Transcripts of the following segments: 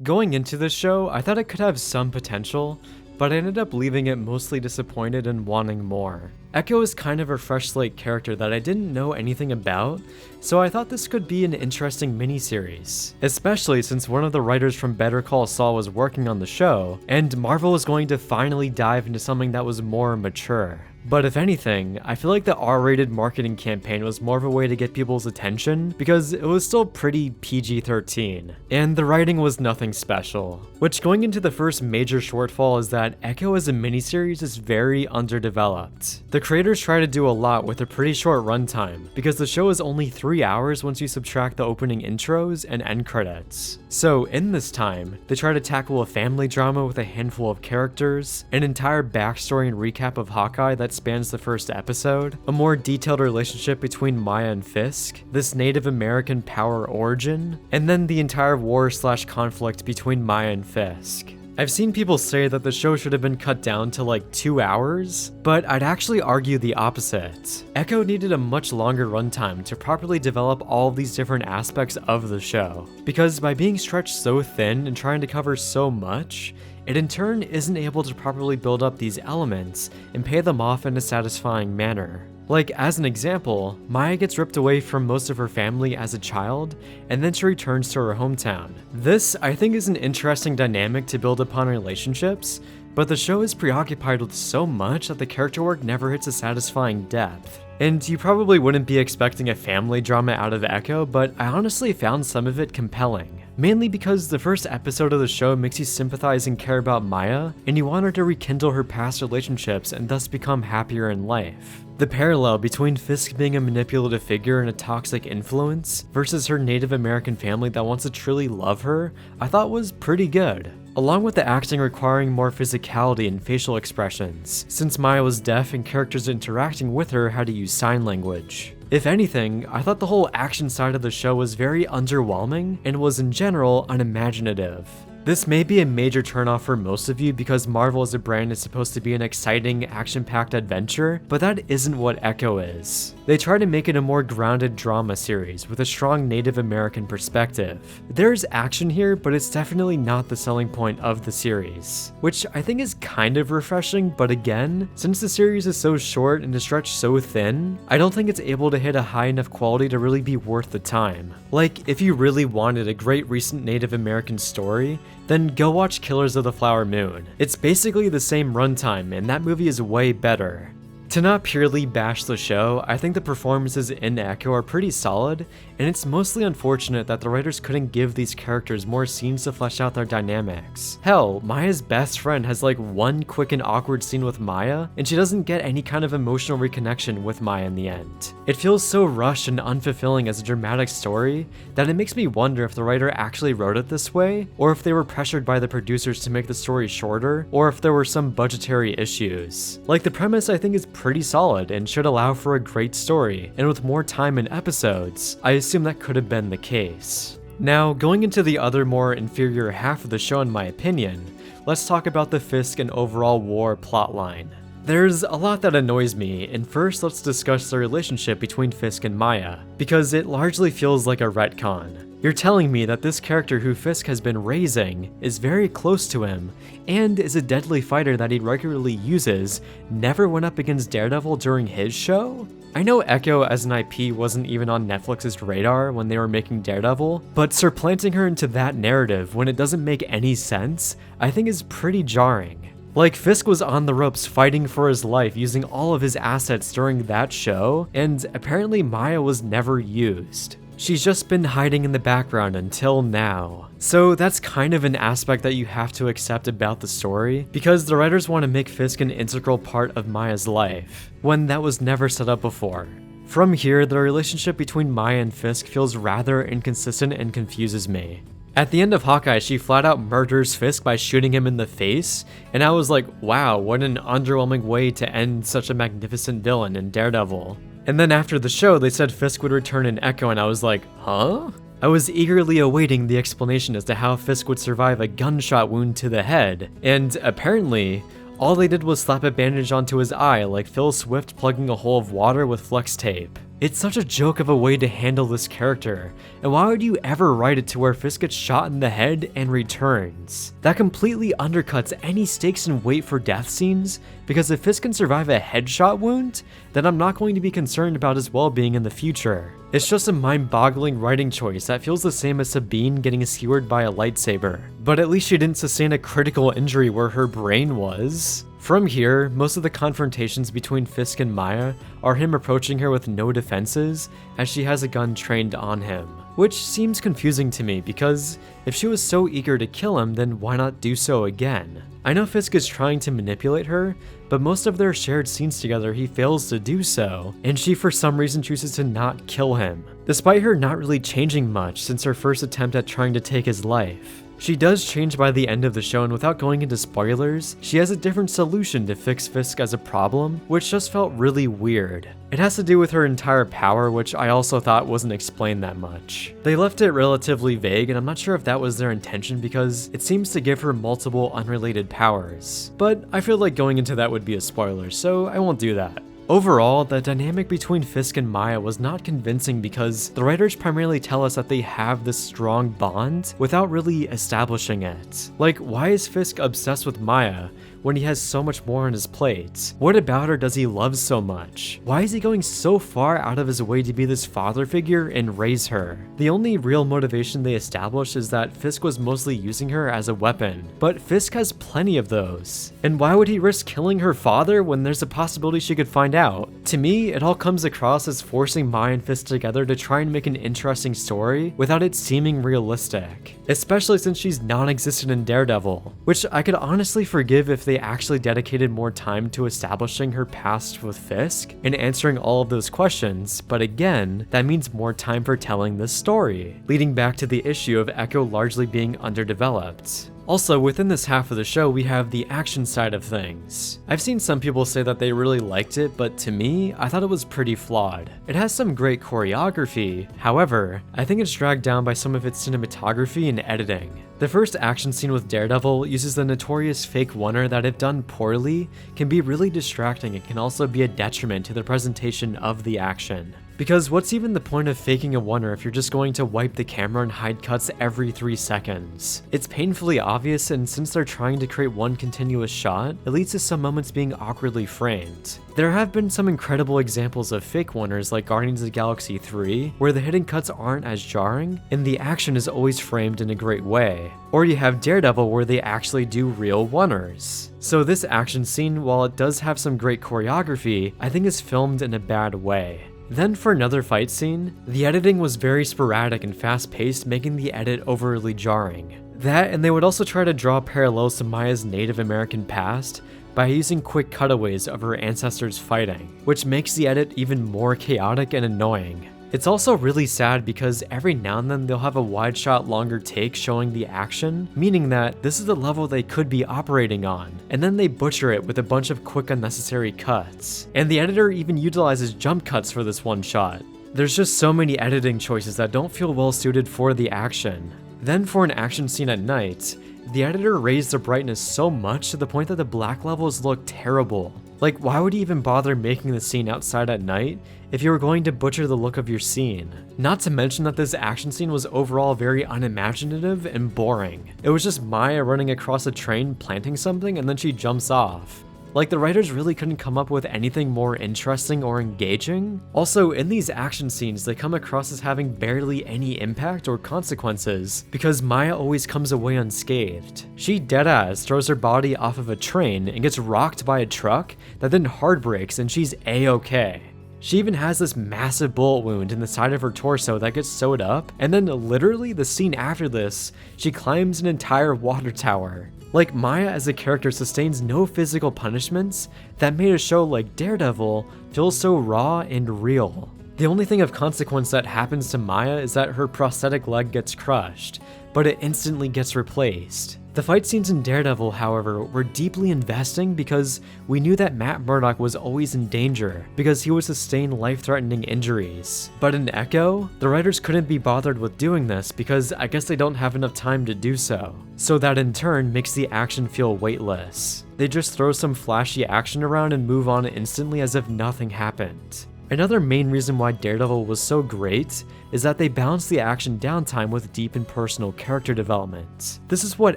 Going into this show, I thought it could have some potential, but I ended up leaving it mostly disappointed and wanting more. Echo is kind of a fresh slate character that I didn't know anything about, so I thought this could be an interesting miniseries, especially since one of the writers from Better Call Saul was working on the show, and Marvel was going to finally dive into something that was more mature. But if anything, I feel like the R-rated marketing campaign was more of a way to get people's attention because it was still pretty PG-13, and the writing was nothing special. Which, going into the first major shortfall, is that Echo as a miniseries is very underdeveloped. The creators try to do a lot with a pretty short runtime, because the show is only 3 hours once you subtract the opening intros and end credits. So in this time, they try to tackle a family drama with a handful of characters, an entire backstory and recap of Hawkeye that spans the first episode, a more detailed relationship between Maya and Fisk, this Native American power origin, and then the entire war/conflict between Maya and Fisk. I've seen people say that the show should have been cut down to like 2 hours, but I'd actually argue the opposite. Echo needed a much longer runtime to properly develop all of these different aspects of the show, because by being stretched so thin and trying to cover so much, it in turn isn't able to properly build up these elements and pay them off in a satisfying manner. Like, as an example, Maya gets ripped away from most of her family as a child, and then she returns to her hometown. This, I think, is an interesting dynamic to build upon relationships, but the show is preoccupied with so much that the character work never hits a satisfying depth. And you probably wouldn't be expecting a family drama out of Echo, but I honestly found some of it compelling. Mainly because the first episode of the show makes you sympathize and care about Maya, and you want her to rekindle her past relationships and thus become happier in life. The parallel between Fisk being a manipulative figure and a toxic influence versus her Native American family that wants to truly love her, I thought was pretty good. Along with the acting requiring more physicality and facial expressions, since Maya was deaf and characters interacting with her had to use sign language. If anything, I thought the whole action side of the show was very underwhelming and was in general unimaginative. This may be a major turnoff for most of you because Marvel as a brand is supposed to be an exciting, action-packed adventure, but that isn't what Echo is. They try to make it a more grounded drama series with a strong Native American perspective. There's action here, but it's definitely not the selling point of the series, which I think is kind of refreshing, but again, since the series is so short and is stretched so thin, I don't think it's able to hit a high enough quality to really be worth the time. Like, if you really wanted a great recent Native American story, then go watch Killers of the Flower Moon. It's basically the same runtime, and that movie is way better. To not purely bash the show, I think the performances in Echo are pretty solid, and it's mostly unfortunate that the writers couldn't give these characters more scenes to flesh out their dynamics. Hell, Maya's best friend has like one quick and awkward scene with Maya, and she doesn't get any kind of emotional reconnection with Maya in the end. It feels so rushed and unfulfilling as a dramatic story that it makes me wonder if the writer actually wrote it this way, or if they were pressured by the producers to make the story shorter, or if there were some budgetary issues. Like, the premise I think is pretty solid and should allow for a great story, and with more time and episodes, I assume that could have been the case. Now, going into the other more inferior half of the show in my opinion, let's talk about the Fisk and overall war plotline. There's a lot that annoys me, and first let's discuss the relationship between Fisk and Maya, because it largely feels like a retcon. You're telling me that this character who Fisk has been raising is very close to him, and is a deadly fighter that he regularly uses, never went up against Daredevil during his show? I know Echo as an IP wasn't even on Netflix's radar when they were making Daredevil, but supplanting her into that narrative when it doesn't make any sense, I think is pretty jarring. Like, Fisk was on the ropes fighting for his life using all of his assets during that show, and apparently Maya was never used. She's just been hiding in the background until now. So that's kind of an aspect that you have to accept about the story, because the writers want to make Fisk an integral part of Maya's life, when that was never set up before. From here, the relationship between Maya and Fisk feels rather inconsistent and confuses me. At the end of Hawkeye, she flat out murders Fisk by shooting him in the face, and I was like, wow, what an underwhelming way to end such a magnificent villain in Daredevil. And then after the show, they said Fisk would return in Echo, and I was like, huh? I was eagerly awaiting the explanation as to how Fisk would survive a gunshot wound to the head, and apparently, all they did was slap a bandage onto his eye like Phil Swift plugging a hole of water with flex tape. It's such a joke of a way to handle this character, and why would you ever write it to where Fisk gets shot in the head and returns? That completely undercuts any stakes and wait for death scenes, because if Fisk can survive a headshot wound, then I'm not going to be concerned about his well-being in the future. It's just a mind-boggling writing choice that feels the same as Sabine getting skewered by a lightsaber, but at least she didn't sustain a critical injury where her brain was. From here, most of the confrontations between Fisk and Maya are him approaching her with no defenses, as she has a gun trained on him. Which seems confusing to me, because if she was so eager to kill him, then why not do so again? I know Fisk is trying to manipulate her, but most of their shared scenes together he fails to do so, and she for some reason chooses to not kill him, despite her not really changing much since her first attempt at trying to take his life. She does change by the end of the show, and without going into spoilers, she has a different solution to fix Fisk as a problem, which just felt really weird. It has to do with her entire power, which I also thought wasn't explained that much. They left it relatively vague, and I'm not sure if that was their intention because it seems to give her multiple unrelated powers. But I feel like going into that would be a spoiler, so I won't do that. Overall, the dynamic between Fisk and Maya was not convincing because the writers primarily tell us that they have this strong bond without really establishing it. Like, why is Fisk obsessed with Maya when he has so much more on his plate? What about her does he love so much? Why is he going so far out of his way to be this father figure and raise her? The only real motivation they establish is that Fisk was mostly using her as a weapon, but Fisk has plenty of those. And why would he risk killing her father when there's a possibility she could find out? To me, it all comes across as forcing Maya and Fisk together to try and make an interesting story without it seeming realistic, especially since she's non-existent in Daredevil, which I could honestly forgive if they actually dedicated more time to establishing her past with Fisk and answering all of those questions, but again, that means more time for telling this story, leading back to the issue of Echo largely being underdeveloped. Also, within this half of the show, we have the action side of things. I've seen some people say that they really liked it, but to me, I thought it was pretty flawed. It has some great choreography, however, I think it's dragged down by some of its cinematography and editing. The first action scene with Daredevil uses the notorious fake oneer that, if done poorly, can be really distracting and can also be a detriment to the presentation of the action. Because what's even the point of faking a oneer if you're just going to wipe the camera and hide cuts every 3 seconds? It's painfully obvious, and since they're trying to create one continuous shot, it leads to some moments being awkwardly framed. There have been some incredible examples of fake oneers like Guardians of the Galaxy 3, where the hidden cuts aren't as jarring, and the action is always framed in a great way. Or you have Daredevil where they actually do real oneers. So this action scene, while it does have some great choreography, I think is filmed in a bad way. Then for another fight scene, the editing was very sporadic and fast-paced, making the edit overly jarring. That, and they would also try to draw parallels to Maya's Native American past by using quick cutaways of her ancestors fighting, which makes the edit even more chaotic and annoying. It's also really sad because every now and then they'll have a wide shot longer take showing the action, meaning that this is the level they could be operating on, and then they butcher it with a bunch of quick unnecessary cuts. And the editor even utilizes jump cuts for this one shot. There's just so many editing choices that don't feel well suited for the action. Then for an action scene at night, the editor raised the brightness so much to the point that the black levels look terrible. Like, why would you even bother making the scene outside at night if you were going to butcher the look of your scene? Not to mention that this action scene was overall very unimaginative and boring. It was just Maya running across a train planting something and then she jumps off. Like, the writers really couldn't come up with anything more interesting or engaging. Also, in these action scenes, they come across as having barely any impact or consequences, because Maya always comes away unscathed. She deadass throws her body off of a train and gets rocked by a truck that then hard brakes and she's a-okay. She even has this massive bullet wound in the side of her torso that gets sewed up, and then literally the scene after this, she climbs an entire water tower. Like, Maya as a character sustains no physical punishments that made a show like Daredevil feel so raw and real. The only thing of consequence that happens to Maya is that her prosthetic leg gets crushed, but it instantly gets replaced. The fight scenes in Daredevil, however, were deeply investing because we knew that Matt Murdock was always in danger because he would sustain life-threatening injuries. But in Echo, the writers couldn't be bothered with doing this because I guess they don't have enough time to do so. So that in turn makes the action feel weightless. They just throw some flashy action around and move on instantly as if nothing happened. Another main reason why Daredevil was so great is that they balanced the action downtime with deep and personal character development. This is what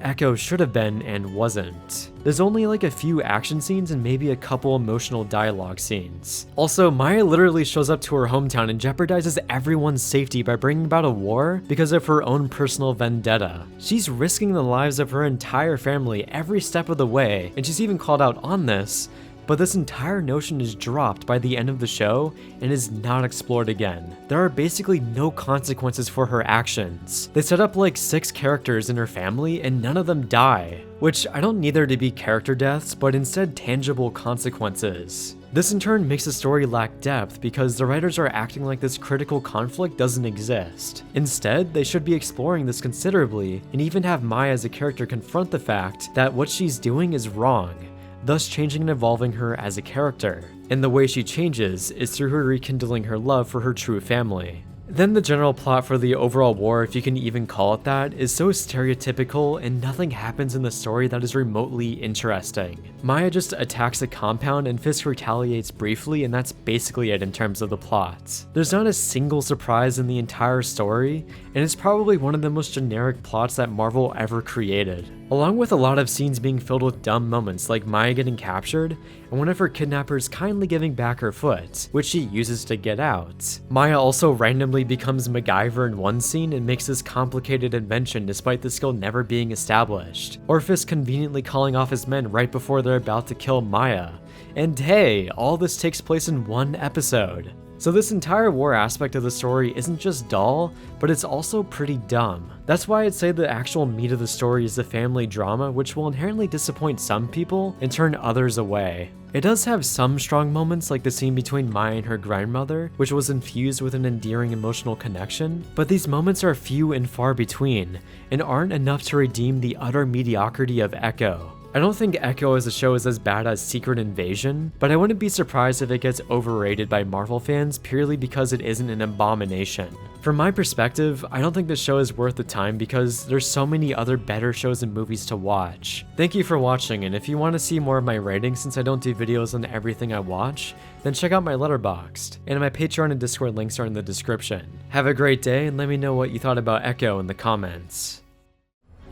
Echo should have been and wasn't. There's only like a few action scenes and maybe a couple emotional dialogue scenes. Also, Maya literally shows up to her hometown and jeopardizes everyone's safety by bringing about a war because of her own personal vendetta. She's risking the lives of her entire family every step of the way, and she's even called out on this, but this entire notion is dropped by the end of the show and is not explored again. There are basically no consequences for her actions. They set up like 6 characters in her family and none of them die, which I don't need there to be character deaths, but instead tangible consequences. This in turn makes the story lack depth because the writers are acting like this critical conflict doesn't exist. Instead, they should be exploring this considerably and even have Maya as a character confront the fact that what she's doing is wrong, thus changing and evolving her as a character. And the way she changes is through her rekindling her love for her true family. Then the general plot for the overall war, if you can even call it that, is so stereotypical and nothing happens in the story that is remotely interesting. Maya just attacks a compound and Fisk retaliates briefly, and that's basically it in terms of the plot. There's not a single surprise in the entire story, and it's probably one of the most generic plots that Marvel ever created. Along with a lot of scenes being filled with dumb moments like Maya getting captured and one of her kidnappers kindly giving back her foot, which she uses to get out. Maya also randomly becomes MacGyver in one scene and makes this complicated invention despite the skill never being established. Or Fisk conveniently calling off his men right before they're about to kill Maya. And hey, all this takes place in one episode. So this entire war aspect of the story isn't just dull, but it's also pretty dumb. That's why I'd say the actual meat of the story is the family drama, which will inherently disappoint some people and turn others away. It does have some strong moments like the scene between Maya and her grandmother, which was infused with an endearing emotional connection, but these moments are few and far between, and aren't enough to redeem the utter mediocrity of Echo. I don't think Echo as a show is as bad as Secret Invasion, but I wouldn't be surprised if it gets overrated by Marvel fans purely because it isn't an abomination. From my perspective, I don't think the show is worth the time because there's so many other better shows and movies to watch. Thank you for watching, and if you want to see more of my ratings since I don't do videos on everything I watch, then check out my Letterboxd, and my Patreon and Discord links are in the description. Have a great day, and let me know what you thought about Echo in the comments.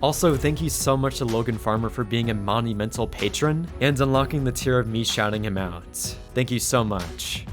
Also, thank you so much to Logan Farmer for being a monumental patron and unlocking the tier of me shouting him out. Thank you so much.